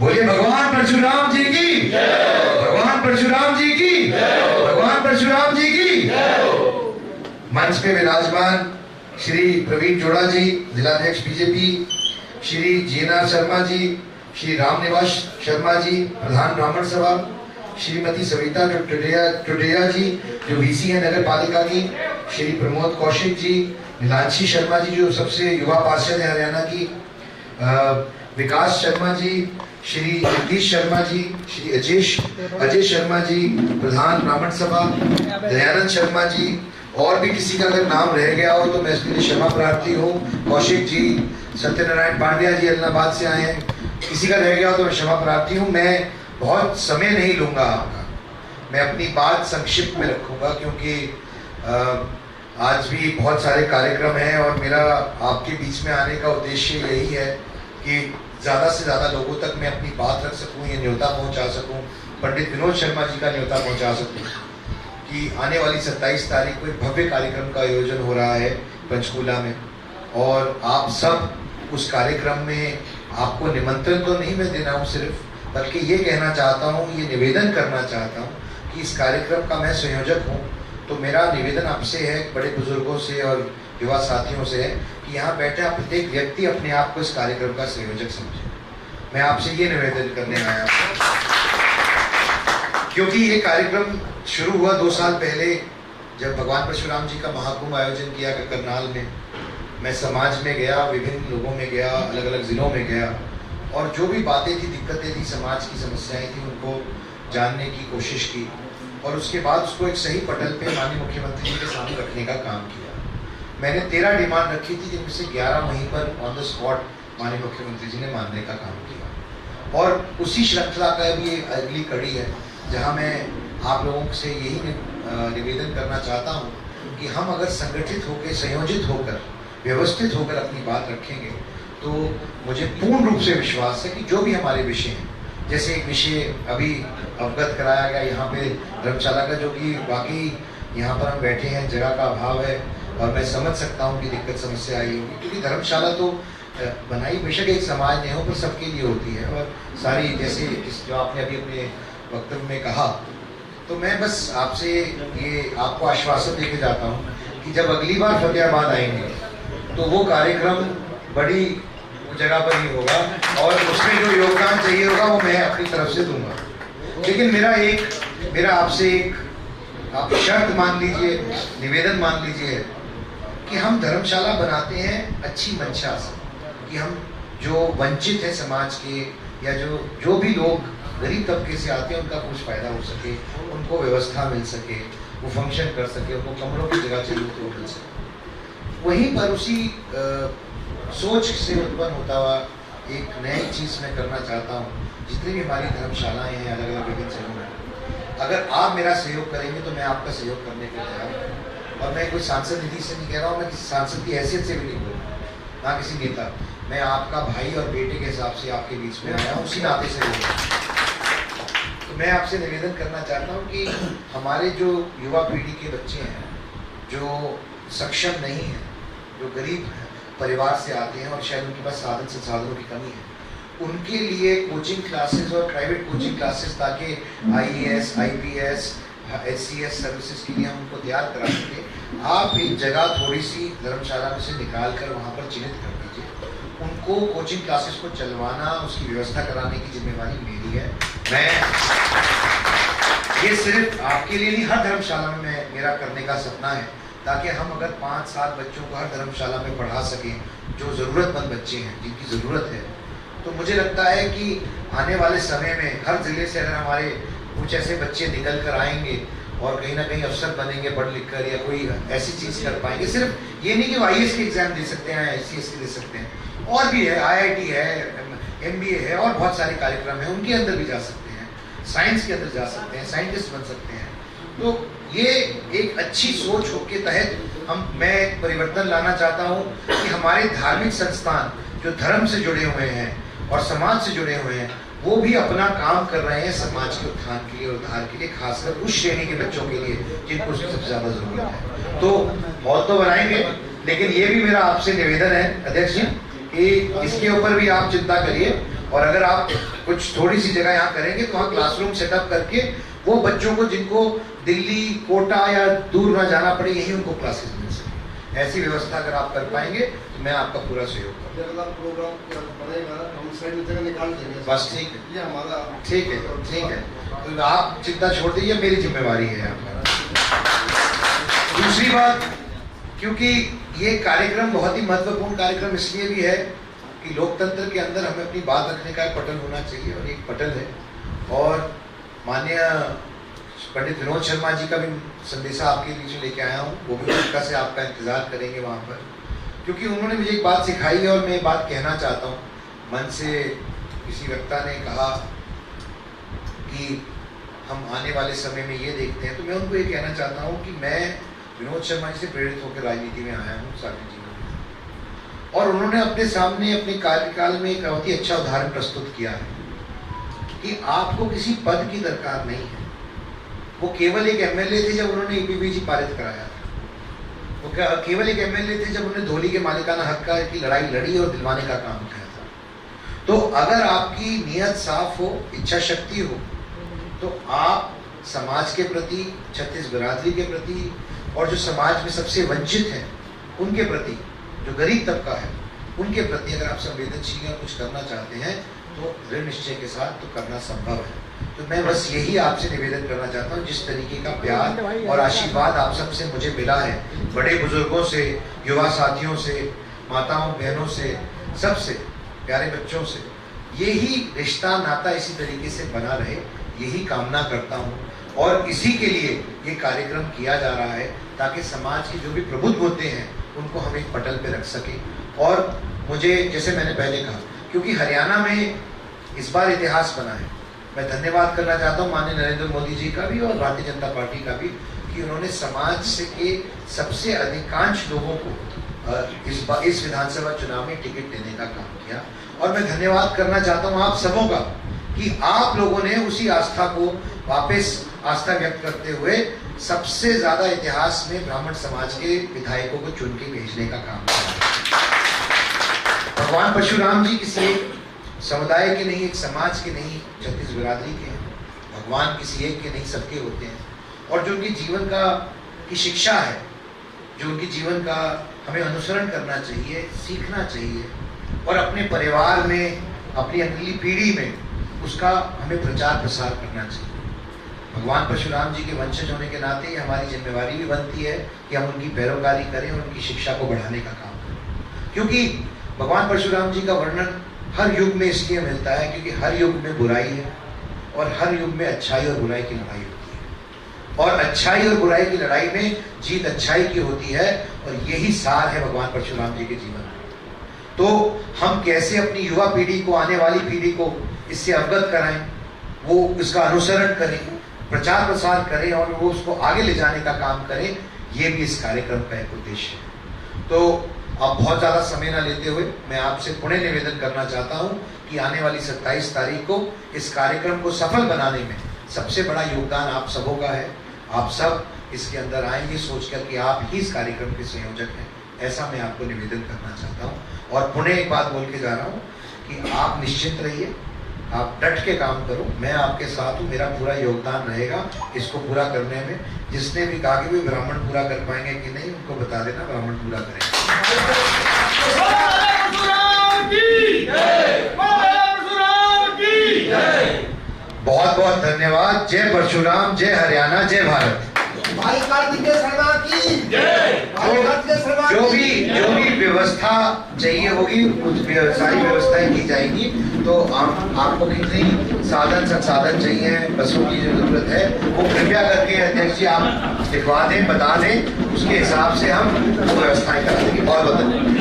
बोलिए भगवान परशुराम जी की, भगवान परशुराम जी की, भगवान परशुराम जी की। मंच पे विराजमान श्री प्रवीण जोड़ा जी, जिलाध्यक्ष बीजेपी, श्री जीना शर्मा जी, श्री रामनिवास शर्मा जी, प्रधान ब्राह्मण सभा, श्रीमती सविता टुडेया जी जो वीसी है नगर पालिका की, श्री प्रमोद कौशिक जी, नीलांशी शर्मा जी जो सबसे युवा पार्षद है हरियाणा की, विकास शर्मा जी, श्री जगदीश शर्मा जी, श्री अजय शर्मा जी, प्रधान ब्राह्मण सभा, दयानंद शर्मा जी, और भी किसी का अगर नाम रह गया हो तो मैं इसके लिए क्षमा प्रार्थी हूँ। कौशिक जी, सत्यनारायण पांड्या जी इलाहाबाद से आए हैं, किसी का रह गया हो तो मैं क्षमा प्रार्थी हूँ। मैं बहुत समय नहीं लूंगा आपका, मैं अपनी बात संक्षिप्त में रखूंगा क्योंकि आज भी बहुत सारे कार्यक्रम हैं और मेरा आपके बीच में आने का उद्देश्य यही है कि ज़्यादा से ज़्यादा लोगों तक मैं अपनी बात रख सकूं, ये न्योता पहुंचा सकूं, पंडित विनोद शर्मा जी का न्योता पहुंचा सकूं कि आने वाली 27 तारीख को एक भव्य कार्यक्रम का आयोजन हो रहा है पंचकूला में, और आप सब उस कार्यक्रम में, आपको निमंत्रण तो नहीं मैं देना हूँ सिर्फ, बल्कि ये कहना चाहता हूँ, ये निवेदन करना चाहता हूँ कि इस कार्यक्रम का मैं संयोजक हूँ। तो मेरा निवेदन आपसे है, बड़े बुजुर्गों से और युवा साथियों से है कि यहाँ बैठे प्रत्येक व्यक्ति अपने आप को इस कार्यक्रम का संयोजक समझे। मैं आपसे ये निवेदन करने आया हूँ क्योंकि ये कार्यक्रम शुरू हुआ 2 साल पहले जब भगवान परशुराम जी का महाकुंभ आयोजन किया करनाल में। मैं समाज में गया, विभिन्न लोगों में गया, अलग अलग जिलों में गया, और जो भी बातें थी, दिक्कतें थी, समाज की समस्याएं थी, उनको जानने की कोशिश की और उसके बाद उसको एक सही पटल पे माननीय मुख्यमंत्री जी के सामने रखने का काम किया। मैंने 13 डिमांड रखी थी जिनमें से 11 वहीं पर ऑन द स्पॉट माननीय मुख्यमंत्री जी ने मानने का काम किया, और उसी श्रृंखला का भी अगली कड़ी है जहां मैं आप लोगों से यही निवेदन करना चाहता हूं कि हम अगर संगठित होकर, संयोजित होकर, व्यवस्थित होकर अपनी बात रखेंगे तो मुझे पूर्ण रूप से विश्वास है कि जो भी हमारे विषय हैं, जैसे एक विषय अभी अवगत कराया गया यहाँ पे धर्मशाला का, जो कि वाकई यहाँ पर हम बैठे हैं, जगह का अभाव है और मैं समझ सकता हूँ कि दिक्कत समस्या आई होगी, क्योंकि धर्मशाला तो बनाई बेशक एक समाज ने हो पर सबके लिए होती है, और सारी जैसे जो आपने अभी अपने वक्तव्य में कहा, तो मैं बस आपसे ये आपको आश्वासन देके जाता हूँ कि जब अगली बार फतेहाबाद आएंगे तो वो कार्यक्रम बड़ी जगह पर ही होगा और उसमें जो योगदान चाहिए होगा वो मैं अपनी तरफ से दूंगा। लेकिन मेरा आपसे एक आप शर्त मान लीजिए, निवेदन मान लीजिए कि हम धर्मशाला बनाते हैं अच्छी मंशा से, कि हम जो वंचित है समाज के या जो भी लोग गरीब तबके से आते हैं उनका कुछ फायदा हो सके, उनको व्यवस्था मिल सके, वो फंक्शन कर सके, उनको कमरों की जगह चाहिए तो मिल सके। वहीं पर उसी सोच से उत्पन्न होता हुआ एक नई चीज़ मैं करना चाहता हूँ। जितनी भी हमारी धर्मशालाएँ हैं अलग अलग विभिन्न शहरों में, अगर आप मेरा सहयोग करेंगे तो मैं आपका सहयोग करने के लिए तैयार हूँ। और मैं कोई सांसद निधि से नहीं कह रहा हूँ, मैं किसी सांसद की हैसियत से भी नहीं बोल रहा, ना किसी नेता, मैं आपका भाई और बेटे के हिसाब से आपके बीच में आया हूँ, उसी नाते से बोल रहा हूँ। तो मैं आपसे निवेदन करना चाहता हूँ कि हमारे जो युवा पीढ़ी के बच्चे हैं, जो सक्षम नहीं हैं, जो गरीब परिवार से आते हैं और शायद उनके पास साधन संसाधनों की कमी है, उनके लिए कोचिंग क्लासेस और प्राइवेट कोचिंग क्लासेस, ताकि IAS, IPS, SCS सर्विसेज के लिए हम उनको तैयार करा सकें। आप एक जगह थोड़ी सी धर्मशाला में से निकाल कर वहाँ पर चिन्हित कर दीजिए, उनको कोचिंग क्लासेस को चलवाना, उसकी व्यवस्था कराने की जिम्मेवारी मेरी है। मैं ये सिर्फ आपके लिए नहीं, हर धर्मशाला में मेरा करने का सपना है, ताकि हम अगर 5-7 बच्चों को हर धर्मशाला में पढ़ा सकें जो ज़रूरतमंद बच्चे हैं, जिनकी ज़रूरत है, तो मुझे लगता है कि आने वाले समय में हर ज़िले से अगर हमारे कुछ ऐसे बच्चे निकल कर आएंगे और कहीं ना कहीं अफसर बनेंगे पढ़ लिख कर, या कोई ऐसी चीज़ कर पाएंगे, सिर्फ ये नहीं कि वो IAS के एग्ज़ाम दे सकते हैं, ICS के दे सकते हैं, और भी है, IIT है, MBA है, और बहुत सारे कार्यक्रम हैं, उनके अंदर भी जा सकते हैं, साइंस के अंदर जा सकते हैं, साइंटिस्ट बन सकते हैं। तो ये एक अच्छी सोच हो के तहत मैं परिवर्तन लाना चाहता हूँ कि हमारे धार्मिक संस्थान जो धर्म से जुड़े हुए हैं और समाज से जुड़े हुए हैं, वो भी अपना काम कर रहे हैं समाज के उत्थान के लिए, उद्धार के लिए, खासकर उस श्रेणी के बच्चों के लिए जिनको उसकी सबसे ज़्यादा ज़रूरत है। तो बहुत तो बनाएंगे, लेकिन ये भी मेरा आपसे निवेदन है अध्यक्ष जी कि इसके ऊपर भी आप चिंता करिए और अगर आप कुछ थोड़ी सी जगह यहाँ करेंगे तो वहाँ क्लासरूम सेटअप करके वो बच्चों को जिनको दिल्ली, कोटा या दूर ना जाना पड़े, यही उनको क्लासेस मिल सके, ऐसी व्यवस्था अगर आप कर पाएंगे तो मैं आपका पूरा सहयोग करूँगा। बस ठीक है, ये हमारा ठीक है, तो आप चिंता छोड़ दीजिए, मेरी जिम्मेवारी है आपका। दूसरी बात, क्योंकि ये कार्यक्रम बहुत ही महत्वपूर्ण कार्यक्रम इसलिए भी है कि लोकतंत्र के अंदर हमें अपनी बात रखने का पटल होना चाहिए, और एक पटल है। और माननीय पंडित विनोद शर्मा जी का भी संदेशा आपके बीच में लेके आया हूँ, वो भी उत्सुकता से आपका इंतजार करेंगे वहाँ पर, क्योंकि उन्होंने मुझे एक बात सिखाई है और मैं एक बात कहना चाहता हूँ। मन से किसी वक्ता ने कहा कि हम आने वाले समय में ये देखते हैं, तो मैं उनको ये कहना चाहता हूँ कि मैं विनोद शर्मा जी से प्रेरित होकर राजनीति में आया हूँ साथी जीवन में, और उन्होंने अपने सामने अपने कार्यकाल में एक बहुत ही अच्छा उदाहरण प्रस्तुत किया है कि आपको किसी पद की दरकार नहीं है। वो केवल एक एमएलए थे जब उन्होंने ईपीबीजी पारित कराया था, वो केवल एक एमएलए थे जब उन्होंने धोली के मालिकाना हक की लड़ाई लड़ी और दिलवाने का काम किया था। तो अगर आपकी नीयत साफ हो, इच्छा शक्ति हो, तो आप समाज के प्रति, छत्तीस बिरादरी के प्रति, और जो समाज में सबसे वंचित हैं उनके प्रति, जो गरीब तबका है उनके प्रति अगर आप संवेदनशील और कुछ करना चाहते हैं तो दृढ़ निश्चय के साथ तो करना संभव है। तो मैं बस यही आपसे निवेदन करना चाहता हूँ, जिस तरीके का प्यार और आशीर्वाद आप सबसे मुझे मिला है, बड़े बुजुर्गों से, युवा साथियों से, माताओं बहनों से, सबसे, प्यारे बच्चों से, यही रिश्ता नाता इसी तरीके से बना रहे, यही कामना करता हूँ। और इसी के लिए ये कार्यक्रम किया जा रहा है ताकि समाज के जो भी प्रबुद्ध होते हैं उनको हम एक पटल पे रख सकें। और मुझे, जैसे मैंने पहले कहा, क्योंकि हरियाणा में इस बार इतिहास बना है, मैं धन्यवाद करना चाहता हूँ माननीय नरेंद्र मोदी जी का भी और भारतीय जनता पार्टी का भी, कि उन्होंने समाज से के सबसे अधिकांश लोगों को इस विधानसभा चुनाव में टिकट देने का काम किया। और मैं धन्यवाद करना चाहता हूँ आप सबों का कि आप लोगों ने उसी आस्था को वापस आस्था व्यक्त करते हुए सबसे ज्यादा इतिहास में ब्राह्मण समाज के विधायकों को चुन के भेजने का काम किया। भगवान परशुराम जी किसी एक समुदाय के नहीं, एक समाज के नहीं, छत्तीस बिरादरी के हैं। भगवान किसी एक के नहीं, सबके होते हैं। और जो उनके जीवन की शिक्षा है, जो उनके जीवन का हमें अनुसरण करना चाहिए, सीखना चाहिए, और अपने परिवार में, अपनी अगली पीढ़ी में उसका हमें प्रचार प्रसार करना चाहिए। भगवान परशुराम जी के वंशज होने के नाते ये हमारी जिम्मेवारी भी बनती है कि हम उनकी पैरोकारी करें और उनकी शिक्षा को बढ़ाने का काम करें। क्योंकि भगवान परशुराम जी का वर्णन हर युग में इसलिए मिलता है क्योंकि हर युग में बुराई है और हर युग में अच्छाई और बुराई की लड़ाई होती है, और अच्छाई और बुराई की लड़ाई में जीत अच्छाई की होती है, और यही सार है भगवान परशुराम जी के जीवन में। तो हम कैसे अपनी युवा पीढ़ी को, आने वाली पीढ़ी को इससे अवगत कराएं, वो इसका अनुसरण करें, प्रचार प्रसार करें और वो उसको आगे ले जाने का काम करें, ये भी इस कार्यक्रम का एक उद्देश्य है। तो अब बहुत ज़्यादा समय ना लेते हुए मैं आपसे पुनः निवेदन करना चाहता हूं कि आने वाली 27 तारीख को इस कार्यक्रम को सफल बनाने में सबसे बड़ा योगदान आप सबों का है। आप सब इसके अंदर आएंगे सोचकर कि आप ही इस कार्यक्रम के संयोजक हैं, ऐसा मैं आपको निवेदन करना चाहता हूं। और पुनः एक बात बोल के जा रहा हूं कि आप निश्चिंत रहिए, आप डट के काम करो, मैं आपके साथ हूँ, मेरा पूरा योगदान रहेगा इसको पूरा करने में। जिसने भी कहा कि वे ब्राह्मण पूरा कर पाएंगे कि नहीं, उनको बता देना ब्राह्मण पूरा करेंगे। बहुत बहुत धन्यवाद। जय परशुराम, जय हरियाणा, जय भारत। भाई कार्तिकेय शर्मा की जय। जो भी व्यवस्था चाहिए होगी कुछ सारी व्यवस्थाएं की जाएगी। तो आपको कितनी संसाधन चाहिए, बसों की जरूरत है, वो कृपया करके अध्यक्ष जी आप लिखवा दें, बता दें, उसके हिसाब से हम व्यवस्थाएं करा देंगे। बहुत बहुत धन्यवाद।